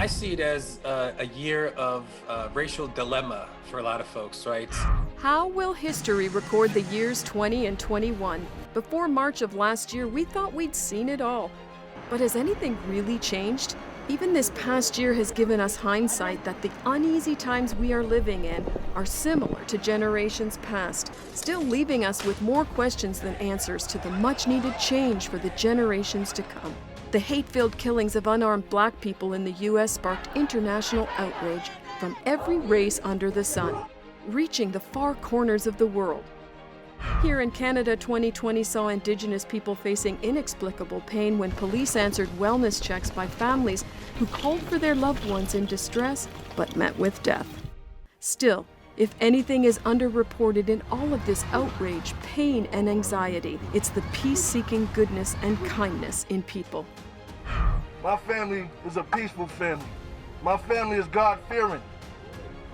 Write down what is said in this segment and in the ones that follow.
I see it as a year of racial dilemma for a lot of folks, right? How will history record the years 20 and 21? Before March of last year, we thought we'd seen it all. But has anything really changed? Even this past year has given us hindsight that the uneasy times we are living in are similar to generations past, still leaving us with more questions than answers to the much-needed change for the generations to come. The hate-filled killings of unarmed black people in the U.S. sparked international outrage from every race under the sun, reaching the far corners of the world. Here in Canada, 2020 saw Indigenous people facing inexplicable pain when police answered wellness checks by families who called for their loved ones in distress but met with death. Still, if anything is underreported in all of this outrage, pain, and anxiety, it's the peace-seeking goodness and kindness in people. My family is a peaceful family. My family is God-fearing.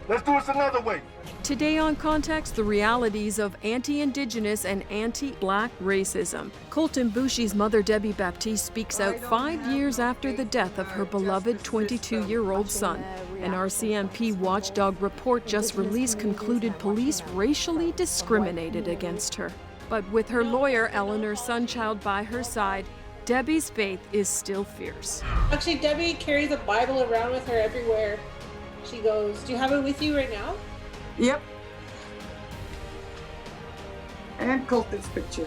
Let's do this another way. Today on Context, the realities of anti-Indigenous and anti-Black racism. Colton Boushie's mother, Debbie Baptiste, speaks out 5 years after the death of her beloved 22-year-old son. An RCMP watchdog report just released concluded police racially discriminated against her. But with her lawyer, Eleanor Sunchild, by her side, Debbie's faith is still fierce. Actually, Debbie carries a Bible around with her everywhere she goes. Do you have it with you right now? Yep. And Colton's picture.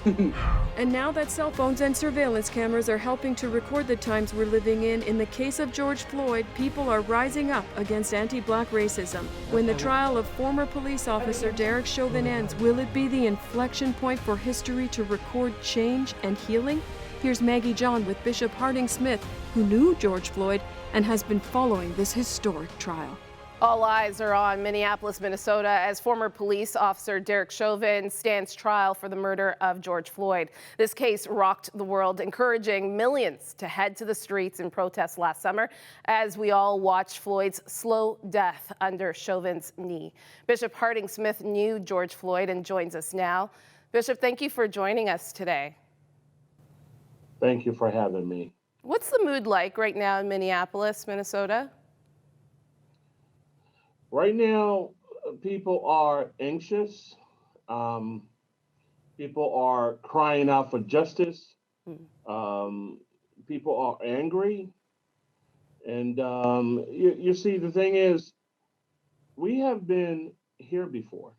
And now that cell phones and surveillance cameras are helping to record the times we're living in the case of George Floyd, people are rising up against anti-Black racism. When the trial of former police officer Derek Chauvin ends, will it be the inflection point for history to record change and healing? Here's Maggie John with Bishop Harding Smith, who knew George Floyd and has been following this historic trial. All eyes are on Minneapolis, Minnesota, as former police officer Derek Chauvin stands trial for the murder of George Floyd. This case rocked the world, encouraging millions to head to the streets in protest last summer as we all watched Floyd's slow death under Chauvin's knee. Bishop Harding Smith knew George Floyd and joins us now. Bishop, thank you for joining us today. Thank you for having me. What's the mood like right now in Minneapolis, Minnesota? Right now, people are anxious. People are crying out for justice. People are angry. And you see, the thing is, we have been here before,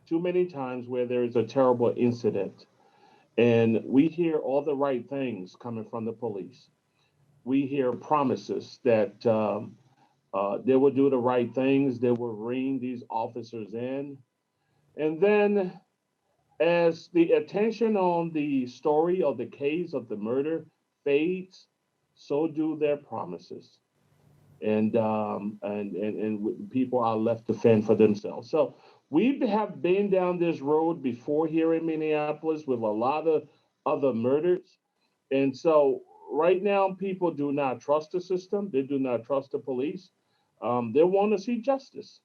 too many times where there is a terrible incident. And we hear all the right things coming from the police. We hear promises that they will do the right things, they will ring these officers in. And then as the attention on the story of the case of the murder fades, so do their promises. And people are left to fend for themselves. So we have been down this road before here in Minneapolis with a lot of other murders. And so right now, people do not trust the system. They do not trust the police. They want to see justice.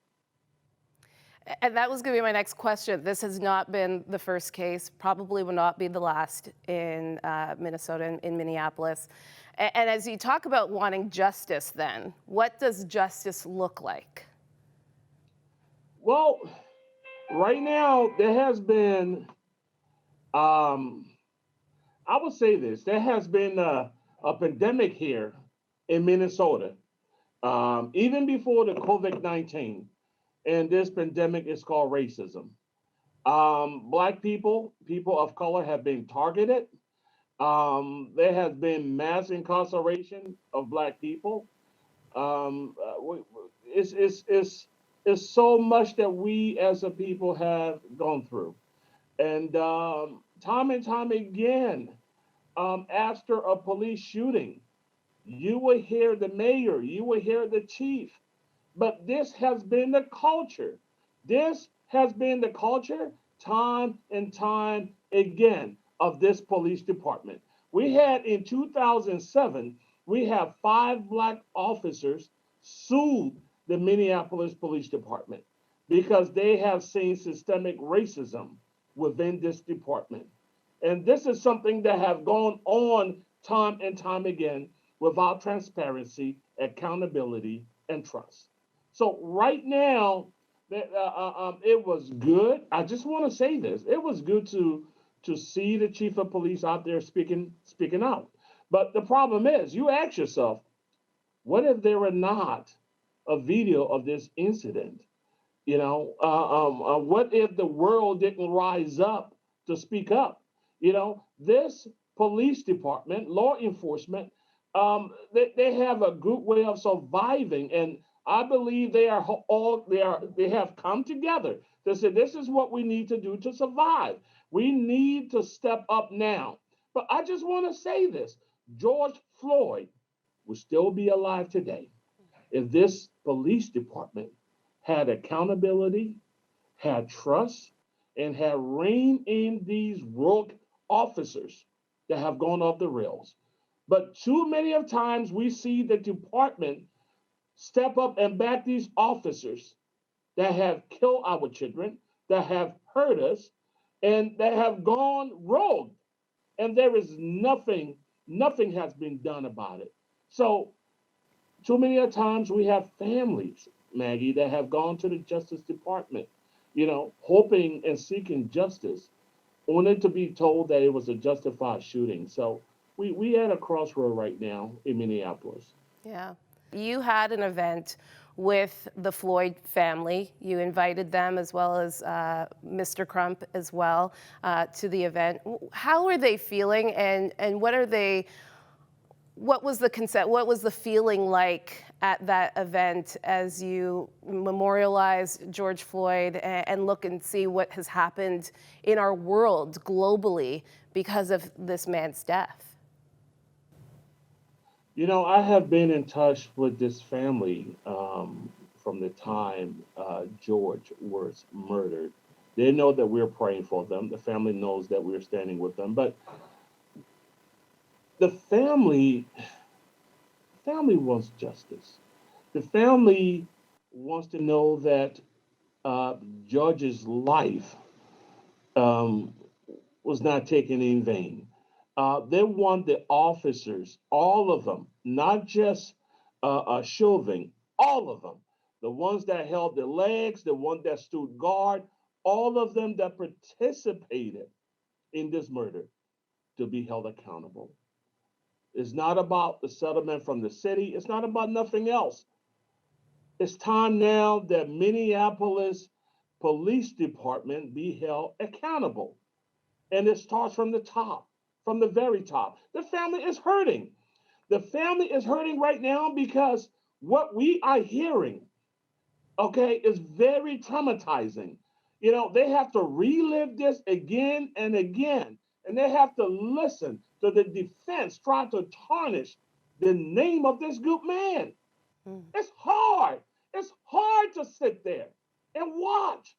And that was going to be my next question. This has not been the first case, probably will not be the last in Minnesota, in Minneapolis. And as you talk about wanting justice then, what does justice look like? Well, right now, there has been, I would say this, there has been a pandemic here in Minnesota, even before the COVID-19. And this pandemic is called racism. Black people, people of color have been targeted. There has been mass incarceration of Black people. It's so much that we as a people have gone through. And time and time again, after a police shooting, you will hear the mayor, you will hear the chief. But this has been the culture. This has been the culture time and time again of this police department. We had in 2007, we have 5 Black officers sued the Minneapolis Police Department because they have seen systemic racism within this department. And this is something that have gone on time and time again. without transparency, accountability, and trust. So right now, it was good. I just want to say this: it was good to see the chief of police out there speaking out. But the problem is, you ask yourself, what if there were not a video of this incident? What if the world didn't rise up to speak up? This police department, law enforcement, they have a good way of surviving, and I believe they have come together to say this is what we need to do to survive. We need to step up now. But I just want to say this: George Floyd would still be alive today if this police department had accountability, had trust, and had reined in these rogue officers that have gone off the rails. But too many of times we see the department step up and back these officers that have killed our children, that have hurt us, and that have gone rogue. And there is nothing has been done about it. So too many times we have families, Maggie, that have gone to the Justice Department, hoping and seeking justice, only to be told that it was a justified shooting. So we at a crossroad right now in Minneapolis. Yeah. You had an event with the Floyd family. You invited them, as well as Mr. Crump as well, to the event. How are they feeling, and what was the feeling like at that event as you memorialize George Floyd and look and see what has happened in our world globally because of this man's death? I have been in touch with this family from the time George was murdered. They know that we're praying for them. The family knows that we're standing with them. But the family wants justice. The family wants to know that George's life was not taken in vain. They want the officers, all of them, not just Chauvin, all of them, the ones that held the legs, the ones that stood guard, all of them that participated in this murder, to be held accountable. It's not about the settlement from the city. It's not about nothing else. It's time now that Minneapolis Police Department be held accountable. And it starts from the top. From the very top. The family is hurting. The family is hurting right now because what we are hearing, is very traumatizing. They have to relive this again and again, and they have to listen to the defense trying to tarnish the name of this good man. It's hard. It's hard to sit there and watch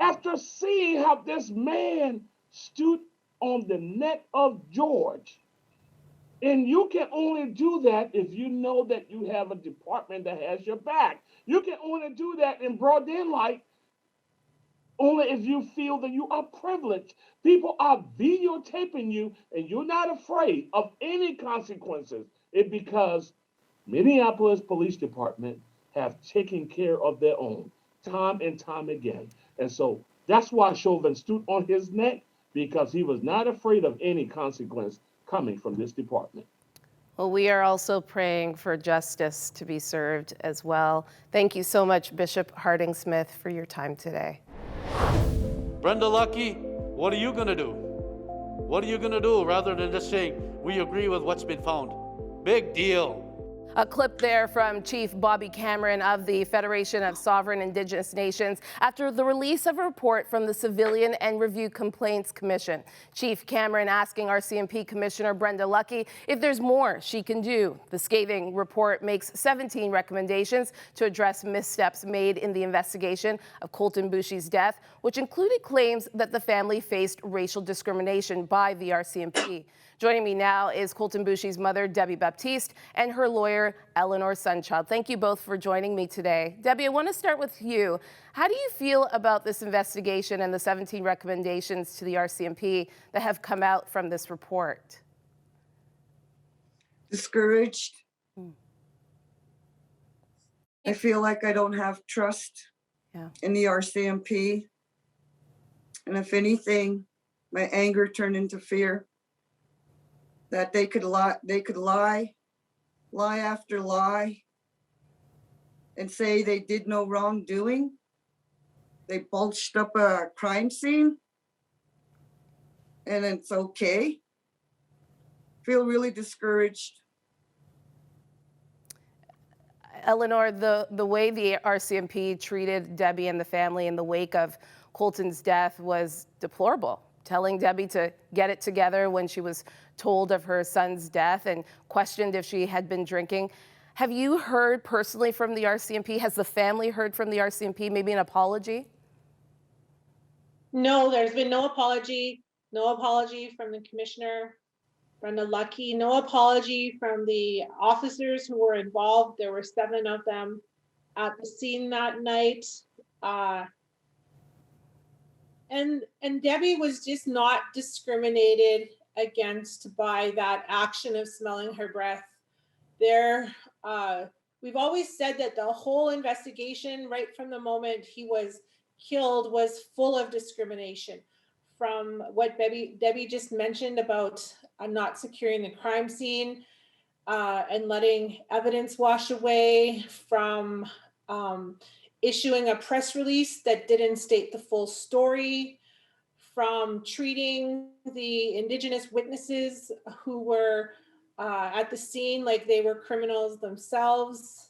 after seeing how this man stood on the neck of George. And you can only do that if you know that you have a department that has your back. You can only do that in broad daylight only if you feel that you are privileged. People are videotaping you and you're not afraid of any consequences. It's because Minneapolis Police Department have taken care of their own time and time again. And so that's why Chauvin stood on his neck, because he was not afraid of any consequence coming from this department. Well, we are also praying for justice to be served as well. Thank you so much, Bishop Harding-Smith, for your time today. Brenda Lucky, what are you going to do? What are you going to do rather than just saying, we agree with what's been found? Big deal. A clip there from Chief Bobby Cameron of the Federation of Sovereign Indigenous Nations after the release of a report from the Civilian and Review Complaints Commission. Chief Cameron asking RCMP Commissioner Brenda Lucky if there's more she can do. The scathing report makes 17 recommendations to address missteps made in the investigation of Colton Boushie's death, which included claims that the family faced racial discrimination by the RCMP. Joining me now is Colton Boushie's mother, Debbie Baptiste, and her lawyer, Eleanor Sunchild. Thank you both for joining me today. Debbie, I want to start with you. How do you feel about this investigation and the 17 recommendations to the RCMP that have come out from this report? discouraged. I feel like I don't have trust in the RCMP. And if anything, my anger turned into fear that they could lie after lie, and say they did no wrongdoing. They bulged up a crime scene and it's okay. Feel really discouraged. Eleanor, the way the RCMP treated Debbie and the family in the wake of Colton's death was deplorable, telling Debbie to get it together when she was told of her son's death and questioned if she had been drinking. Have you heard personally from the RCMP? Has the family heard from the RCMP, maybe an apology? No, there's been no apology. No apology from the commissioner, Brenda Lucky. No apology from the officers who were involved. There were 7 of them at the scene that night. And Debbie was just not discriminated against by that action of smelling her breath. We've always said that the whole investigation, right from the moment he was killed, was full of discrimination. From what Debbie just mentioned about not securing the crime scene and letting evidence wash away, from issuing a press release that didn't state the full story, from treating the Indigenous witnesses who were at the scene like they were criminals themselves.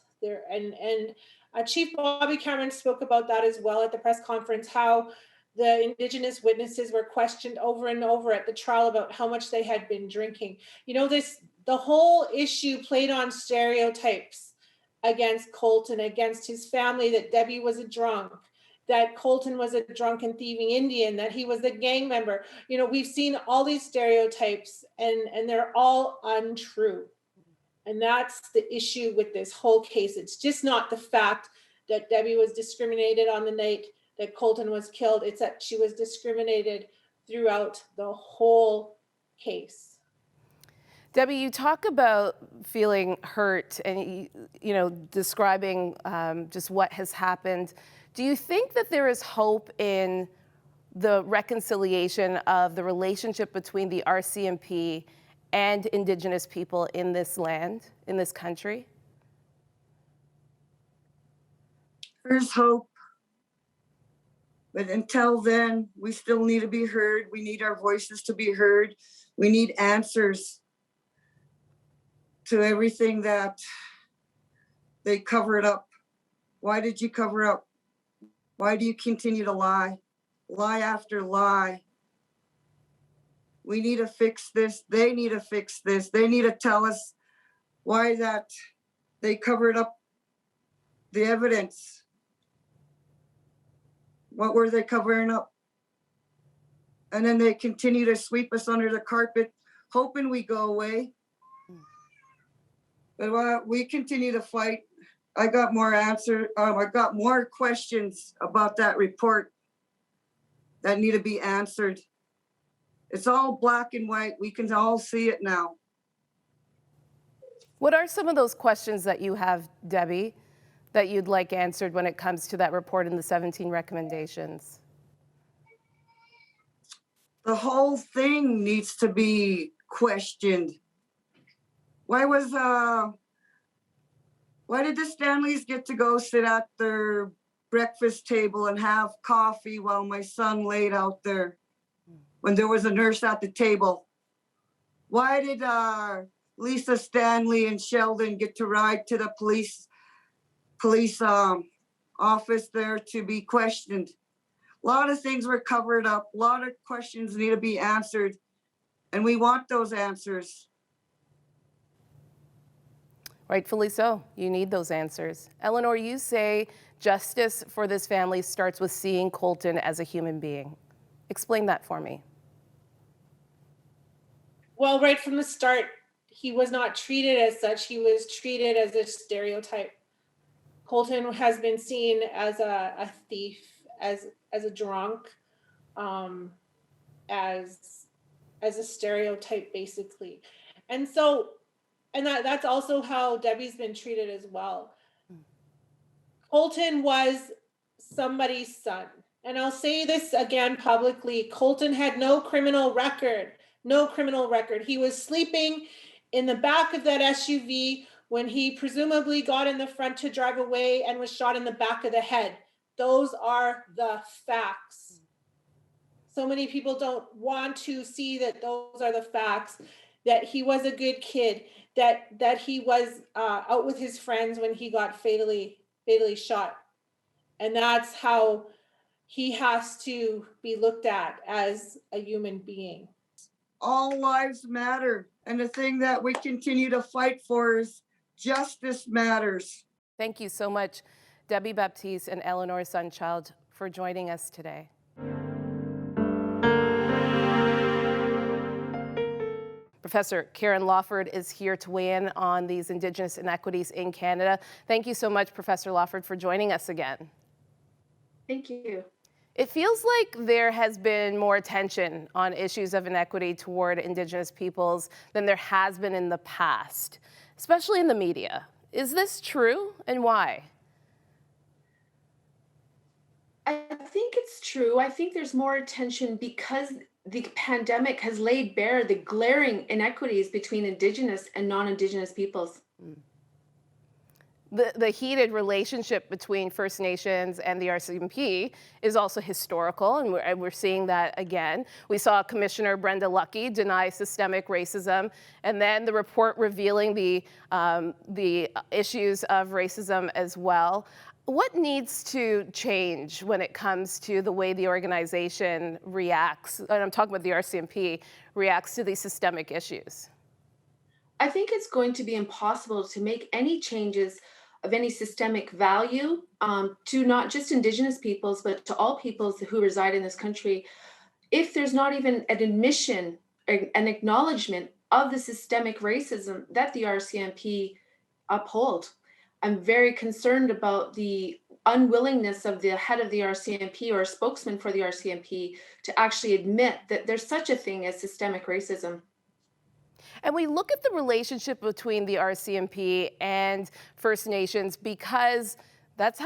Chief Bobby Cameron spoke about that as well at the press conference, how the Indigenous witnesses were questioned over and over at the trial about how much they had been drinking. You know, the whole issue played on stereotypes against Colton, against his family, that Debbie was a drunk, that Colton was a drunk and thieving Indian, that he was a gang member. You know, we've seen all these stereotypes and they're all untrue. And that's the issue with this whole case. It's just not the fact that Debbie was discriminated on the night that Colton was killed. It's that she was discriminated throughout the whole case. Debbie, you talk about feeling hurt and, you know, describing just what has happened. Do you think that there is hope in the reconciliation of the relationship between the RCMP and Indigenous people in this land, in this country? There's hope. But until then, we still need to be heard. We need our voices to be heard. We need answers to everything that they covered up. Why did you cover up? Why do you continue to lie? Lie after lie. We need to fix this. They need to fix this. They need to tell us why that they covered up the evidence. What were they covering up? And then they continue to sweep us under the carpet, hoping we go away. But we continue to fight. I got more I got more questions about that report that need to be answered. It's all black and white. We can all see it now. What are some of those questions that you have, Debbie, that you'd like answered when it comes to that report and the 17 recommendations? The whole thing needs to be questioned. Why did the Stanleys get to go sit at their breakfast table and have coffee while my son laid out there when there was a nurse at the table? Why did Lisa Stanley and Sheldon get to ride to the police office there to be questioned? A lot of things were covered up. A lot of questions need to be answered, and we want those answers. Rightfully so. You need those answers. Eleanor, you say justice for this family starts with seeing Colton as a human being. Explain that for me. Well, right from the start, he was not treated as such. He was treated as a stereotype. Colton has been seen as a thief, as a drunk, as a stereotype, basically. And so And that's also how Debbie's been treated as well. Colton was somebody's son. And I'll say this again publicly. Colton had no criminal record, no criminal record. He was sleeping in the back of that SUV when he presumably got in the front to drive away and was shot in the back of the head. Those are the facts. So many people don't want to see that those are the facts, that he was a good kid, that he was out with his friends when he got fatally shot. And that's how he has to be looked at as a human being. All lives matter. And the thing that we continue to fight for is justice matters. Thank you so much, Debbie Baptiste and Eleanor Sunchild, for joining us today. Professor Karen Lawford is here to weigh in on these Indigenous inequities in Canada. Thank you so much, Professor Lawford, for joining us again. Thank you. It feels like there has been more attention on issues of inequity toward Indigenous peoples than there has been in the past, especially in the media. Is this true, and why? I think it's true. I think there's more attention because the pandemic has laid bare the glaring inequities between Indigenous and non-Indigenous peoples. The heated relationship between First Nations and the RCMP is also historical, and we're seeing that again. We saw Commissioner Brenda Lucki deny systemic racism, and then the report revealing the issues of racism as well. What needs to change when it comes to the way the organization reacts, and I'm talking about the RCMP, reacts to these systemic issues? I think it's going to be impossible to make any changes of any systemic value to not just Indigenous peoples, but to all peoples who reside in this country, if there's not even an admission, an acknowledgement of the systemic racism that the RCMP uphold. I'm very concerned about the unwillingness of the head of the RCMP or a spokesman for the RCMP to actually admit that there's such a thing as systemic racism. And we look at the relationship between the RCMP and First Nations because that's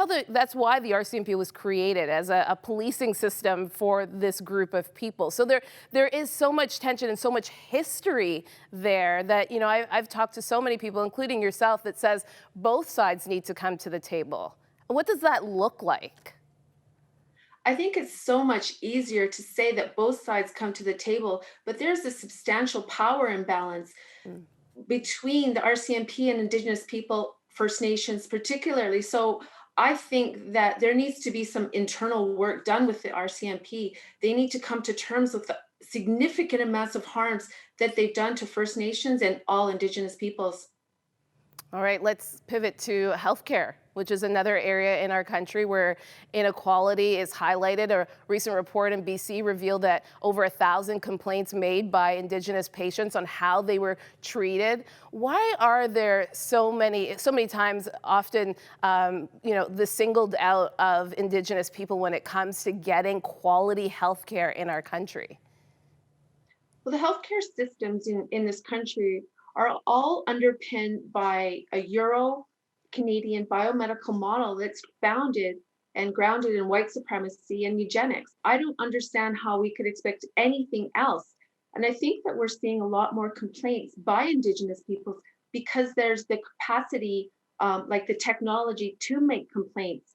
why the RCMP was created, as a policing system for this group of people. So there is so much tension and so much history there that, you know, I've talked to so many people, including yourself, that says both sides need to come to the table. What does that look like? I think it's so much easier to say that both sides come to the table, but there's a substantial power imbalance between the RCMP and Indigenous people, First Nations particularly. So I think that there needs to be some internal work done with the RCMP. They need to come to terms with the significant amounts of harms that they've done to First Nations and all Indigenous peoples. All right, let's pivot to healthcare, which is another area in our country where inequality is highlighted. A recent report in BC revealed that over 1,000 complaints made by Indigenous patients on how they were treated. Why are there so many times often, the singled out of Indigenous people when it comes to getting quality healthcare in our country? Well, the healthcare systems in this country are all underpinned by a Euro-Canadian biomedical model that's founded and grounded in white supremacy and eugenics. I don't understand how we could expect anything else. And I think that we're seeing a lot more complaints by Indigenous peoples because there's the capacity, like the technology to make complaints.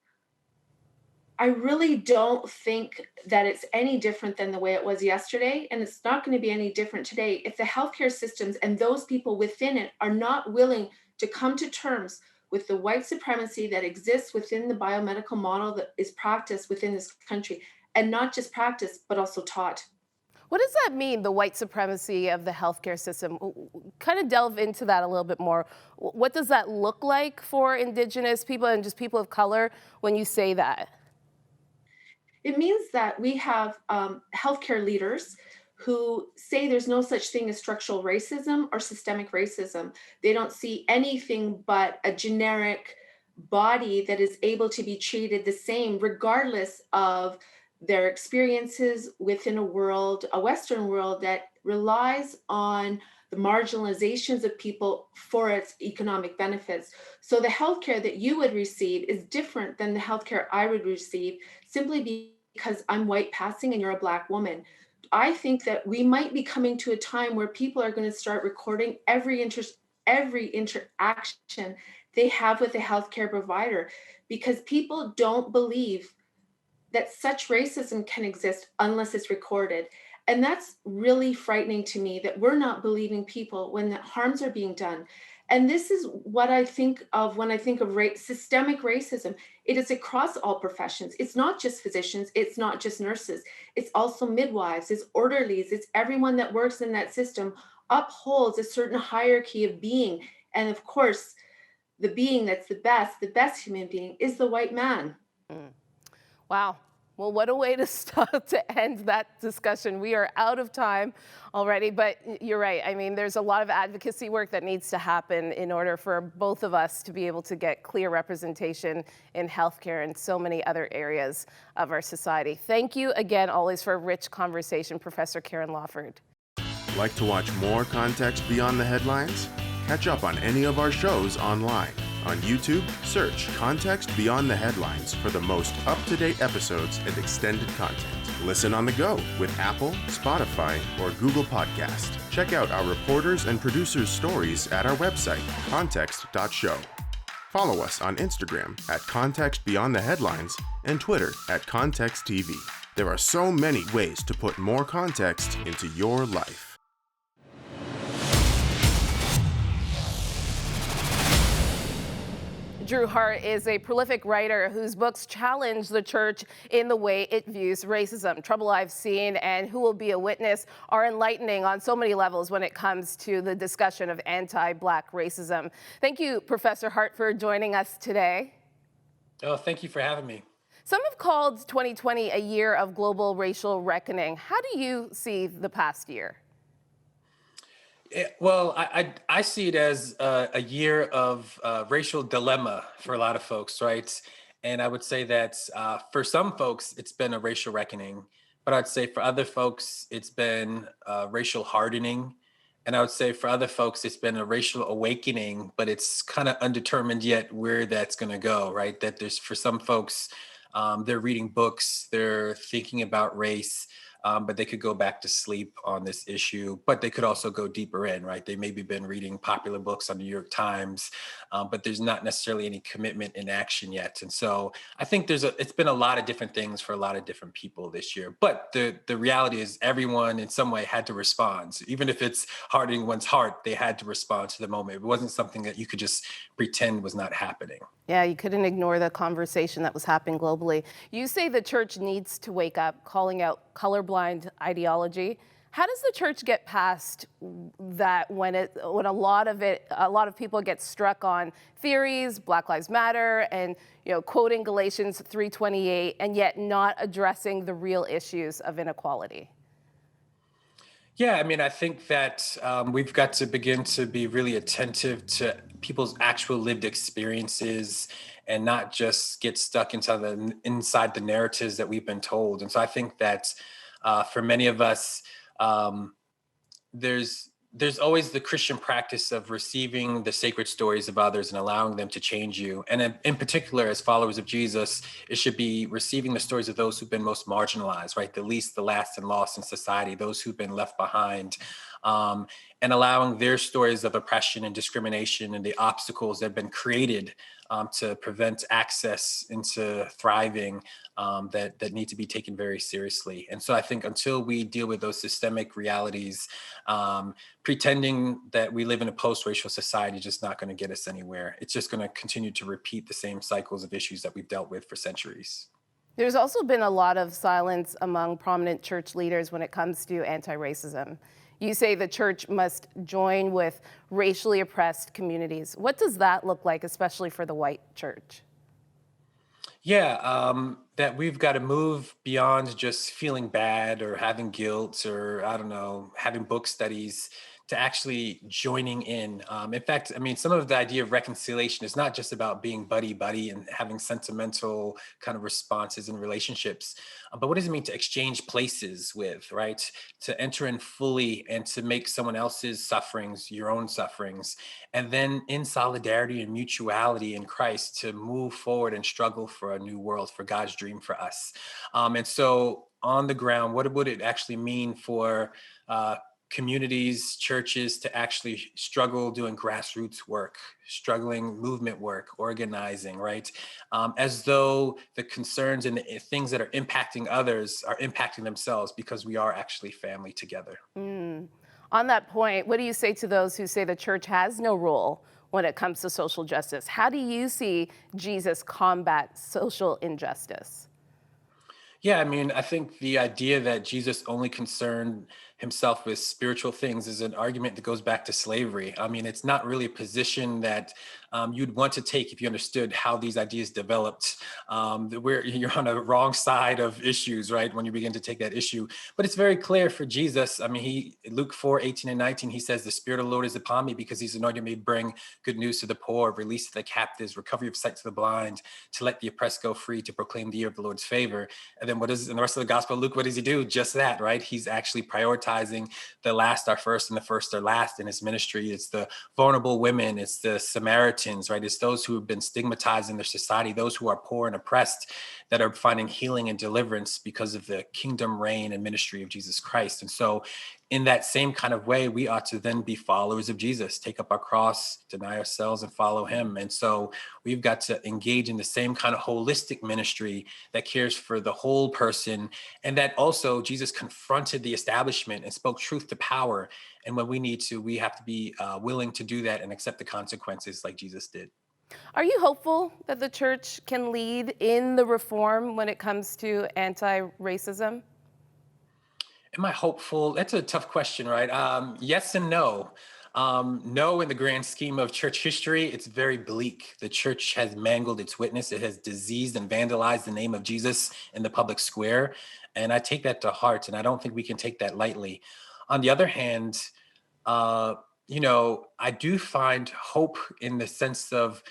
I really don't think that it's any different than the way it was yesterday, and it's not going to be any different today. If the healthcare systems and those people within it are not willing to come to terms with the white supremacy that exists within the biomedical model that is practiced within this country, and not just practiced, but also taught. What does that mean, the white supremacy of the healthcare system? Kind of delve into that a little bit more. What does that look like for Indigenous people and just people of color when you say that? It means that we have healthcare leaders who say there's no such thing as structural racism or systemic racism. They don't see anything but a generic body that is able to be treated the same regardless of their experiences within a world, a Western world that relies on the marginalizations of people for its economic benefits. So the healthcare that you would receive is different than the healthcare I would receive simply because I'm white passing and you're a Black woman. I think that we might be coming to a time where people are going to start recording every interaction they have with a healthcare provider, because people don't believe that such racism can exist unless it's recorded. And that's really frightening to me, that we're not believing people when the harms are being done. And this is what I think of when I think of systemic racism. It is across all professions. It's not just physicians. It's not just nurses. It's also midwives, it's orderlies, it's everyone that works in that system upholds a certain hierarchy of being. And of course, the being that's the best human being is the white man. Wow. Well, what a way to start to end that discussion. We are out of time already, but you're right. I mean, there's a lot of advocacy work that needs to happen in order for both of us to be able to get clear representation in healthcare and so many other areas of our society. Thank you again, always, for a rich conversation, Professor Karen Lawford. Like to watch more Context Beyond the Headlines? Catch up on any of our shows online. On YouTube, search Context Beyond the Headlines for the most up-to-date episodes and extended content. Listen on the go with Apple, Spotify, or Google Podcast. Check out our reporters and producers' stories at our website, context.show. Follow us on Instagram at Context Beyond the Headlines and Twitter at Context TV. There are so many ways to put more context into your life. Drew Hart is a prolific writer whose books challenge the church in the way it views racism. Trouble I've Seen and Who Will Be a Witness are enlightening on so many levels when it comes to the discussion of anti-Black racism. Thank you, Professor Hart, for joining us today. Oh, thank you for having me. Some have called 2020 a year of global racial reckoning. How do you see the past year? Well, I see it as a year of racial dilemma for a lot of folks, right? And I would say that for some folks, it's been a racial reckoning, but I'd say for other folks, it's been racial hardening. And I would say for other folks, it's been a racial awakening, but it's kind of undetermined yet where that's going to go, right? That there's, for some folks, they're reading books, they're thinking about race, but they could go back to sleep on this issue, but they could also go deeper in, right? They maybe been reading popular books on the New York Times, but there's not necessarily any commitment in action yet. And so I think it's been a lot of different things for a lot of different people this year. But the reality is everyone in some way had to respond. So even if it's hardening one's heart, they had to respond to the moment. It wasn't something that you could just pretend was not happening. Yeah, you couldn't ignore the conversation that was happening globally. You say the church needs to wake up, calling out colorblind ideology. How does the church get past that when a lot of people get struck on theories, Black Lives Matter, and quoting Galatians 3:28, and yet not addressing the real issues of inequality? Yeah, I mean, I think that we've got to begin to be really attentive to people's actual lived experiences and not just get stuck inside the narratives that we've been told. And so I think that for many of us, there's always the Christian practice of receiving the sacred stories of others and allowing them to change you. And in particular, as followers of Jesus, it should be receiving the stories of those who've been most marginalized, right? The least, the last, and lost in society, those who've been left behind, and allowing their stories of oppression and discrimination and the obstacles that have been created to prevent access into thriving that need to be taken very seriously. And so I think until we deal with those systemic realities, pretending that we live in a post-racial society is just not going to get us anywhere. It's just going to continue to repeat the same cycles of issues that we've dealt with for centuries. There's also been a lot of silence among prominent church leaders when it comes to anti-racism. You say the church must join with racially oppressed communities. What does that look like, especially for the white church? Yeah, that we've got to move beyond just feeling bad or having guilt or, I don't know, having book studies to actually joining in. In fact, I mean, some of the idea of reconciliation is not just about being buddy-buddy and having sentimental kind of responses in relationships, but what does it mean to exchange places with, right? To enter in fully and to make someone else's sufferings your own sufferings. And then in solidarity and mutuality in Christ to move forward and struggle for a new world, for God's dream for us. And so on the ground, what would it actually mean for communities, churches to actually struggle doing grassroots work, struggling movement work, organizing, right? As though the concerns and the things that are impacting others are impacting themselves because we are actually family together. On that point, what do you say to those who say the church has no role when it comes to social justice? How do you see Jesus combat social injustice? Yeah, I mean, I think the idea that Jesus only concerned himself with spiritual things is an argument that goes back to slavery. I mean, it's not really a position that you'd want to take if you understood how these ideas developed. You're on the wrong side of issues, right? When you begin to take that issue. But it's very clear for Jesus. I mean, Luke 4:18 and 19, he says, the Spirit of the Lord is upon me because he's anointed me to bring good news to the poor, release to the captives, recovery of sight to the blind, to let the oppressed go free, to proclaim the year of the Lord's favor. And then what is in the rest of the gospel, Luke, what does he do? Just that, right? He's actually prioritizing the last are first and the first are last in his ministry. It's the vulnerable women, it's the Samaritans, right? It's those who have been stigmatized in their society, those who are poor and oppressed that are finding healing and deliverance because of the kingdom reign and ministry of Jesus Christ. And so in that same kind of way, we ought to then be followers of Jesus, take up our cross, deny ourselves, and follow him. And so we've got to engage in the same kind of holistic ministry that cares for the whole person. And that also Jesus confronted the establishment and spoke truth to power. And when we need to, we have to be willing to do that and accept the consequences like Jesus did. Are you hopeful that the church can lead in the reform when it comes to anti-racism? Am I hopeful? That's a tough question, right? Yes and no. No, in the grand scheme of church history, it's very bleak. The church has mangled its witness. It has diseased and vandalized the name of Jesus in the public square. And I take that to heart, and I don't think we can take that lightly. On the other hand, I do find hope in the sense of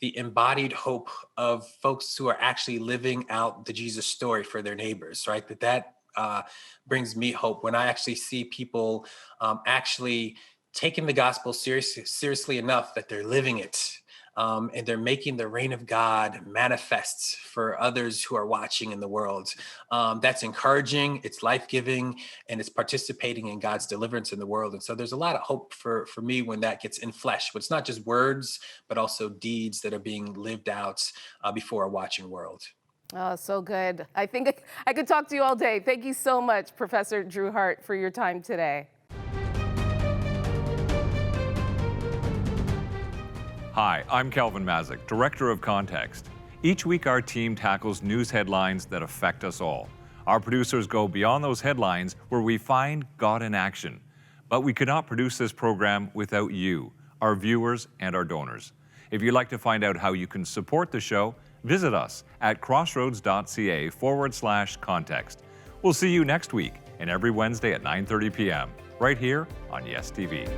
the embodied hope of folks who are actually living out the Jesus story for their neighbors, right? That brings me hope when I actually see people actually taking the gospel seriously enough that they're living it. And they're making the reign of God manifest for others who are watching in the world. That's encouraging, it's life-giving, and it's participating in God's deliverance in the world. And so there's a lot of hope for me when that gets in flesh. But it's not just words, but also deeds that are being lived out before a watching world. Oh, so good. I think I could talk to you all day. Thank you so much, Professor Drew Hart, for your time today. Hi, I'm Calvin Mazik, Director of Context. Each week our team tackles news headlines that affect us all. Our producers go beyond those headlines where we find God in action. But we could not produce this program without you, our viewers and our donors. If you'd like to find out how you can support the show, visit us at crossroads.ca/context. We'll see you next week and every Wednesday at 9:30 p.m. right here on Yes TV.